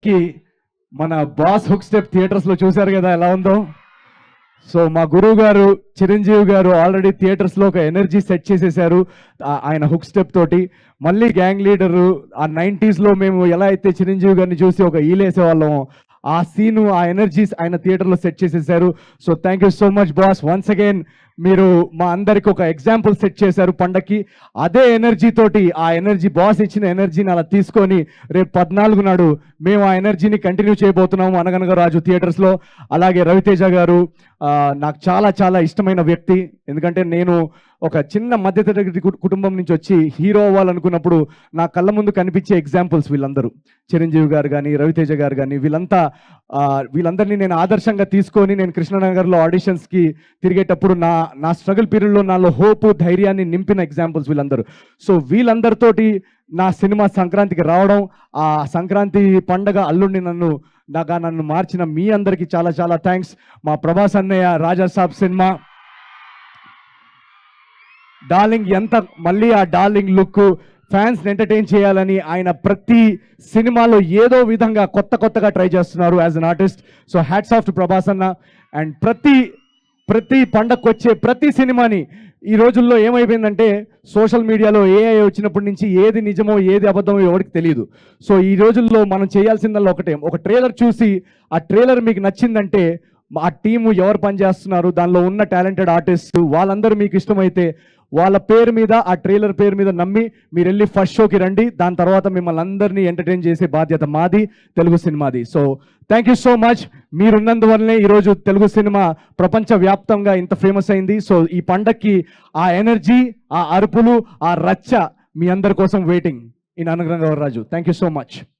కి మన boss hook step theatres లో చూశారు కదా ఎలా ఉందో. సో మా గురువు గారు చిరంజీవి గారు ఆల్రెడీ థియేటర్స్ లో ఒక ఎనర్జీ సెట్ చేసేసారు ఆయన హుక్ స్టెప్ తోటి. మళ్ళీ గ్యాంగ్ లీడరు ఆ 90s లో మేము ఎలా అయితే చిరంజీవి గారిని చూసి ఒక ఈలేసే వాళ్ళం, ఆ సీను ఆ ఎనర్జీస్ ఆయన థియేటర్లో సెట్ చేసేసారు. So thank you so much boss, once again మీరు మా అందరికి ఒక ఎగ్జాంపుల్ సెట్ చేశారు పండక్కి. అదే ఎనర్జీ తోటి, ఆ ఎనర్జీ బాస్ ఇచ్చిన ఎనర్జీని అలా తీసుకొని రేపు 14 నాడు మేము ఆ ఎనర్జీని కంటిన్యూ చేయబోతున్నాము అనగనగా రాజు థియేటర్స్లో. అలాగే రవితేజ గారు నాకు చాలా చాలా ఇష్టమైన వ్యక్తి. ఎందుకంటే నేను ఒక చిన్న మధ్యతరగతి కుటుంబం నుంచి వచ్చి హీరో అవ్వాలనుకున్నప్పుడు నా కళ్ళ ముందు కనిపించే ఎగ్జాంపుల్స్ వీళ్ళందరూ. చిరంజీవి గారు కానీ, రవితేజ గారు కానీ, వీళ్ళందరినీ నేను ఆదర్శంగా తీసుకొని నేను కృష్ణనగర్లో ఆడిషన్స్కి తిరిగేటప్పుడు నా స్ట్రగుల్ పీరియడ్లో నాలో హోపు ధైర్యాన్ని నింపిన ఎగ్జాంపుల్స్ వీళ్ళందరూ. సో వీళ్ళందరితోటి నా సినిమా సంక్రాంతికి రావడం, ఆ సంక్రాంతి పండగ అల్లుడిని నన్ను మార్చిన మీ అందరికీ చాలా చాలా థ్యాంక్స్. మా ప్రభాస్ అన్నయ్య రాజా సాబ్ సినిమా డార్లింగ్, ఎంత మళ్ళీ ఆ డార్లింగ్ లుక్ ఫ్యాన్స్ని ఎంటర్టైన్ చేయాలని ఆయన ప్రతి సినిమాలో ఏదో విధంగా కొత్తగా ట్రై చేస్తున్నారు as an artist. So hats off to Prabhas అన్న. అండ్ ప్రతి పండగకు వచ్చే ప్రతి సినిమాని ఈ రోజుల్లో ఏమైపోయిందంటే సోషల్ మీడియాలో ఏఐ వచ్చినప్పటి నుంచి ఏది నిజమో ఏది అబద్ధమో ఎవరికి తెలియదు. సో ఈ రోజుల్లో మనం చేయాల్సిందల్లా ఒకటే, ఒక ట్రైలర్ చూసి ఆ ట్రైలర్ మీకు నచ్చిందంటే ఆ టీము ఎవరు పనిచేస్తున్నారు, దానిలో ఉన్న టాలెంటెడ్ ఆర్టిస్ట్ వాళ్ళందరూ మీకు ఇష్టమైతే వాళ్ళ పేరు మీద, ఆ ట్రైలర్ పేరు మీద నమ్మి మీరు వెళ్ళి ఫస్ట్ షోకి రండి. దాని తర్వాత మిమ్మల్ని అందరినీ ఎంటర్టైన్ చేసే బాధ్యత మాది, తెలుగు సినిమాది. So thank you so much. మీరున్నందువల్లనే ఈరోజు తెలుగు సినిమా ప్రపంచవ్యాప్తంగా ఇంత ఫేమస్ అయింది. సో ఈ పండక్కి ఆ ఎనర్జీ, ఆ అరుపులు, ఆ రచ్చ మీ అందరి కోసం వెయిటింగ్ ఇన్ అనుగ్రహం Raju. Thank you so much.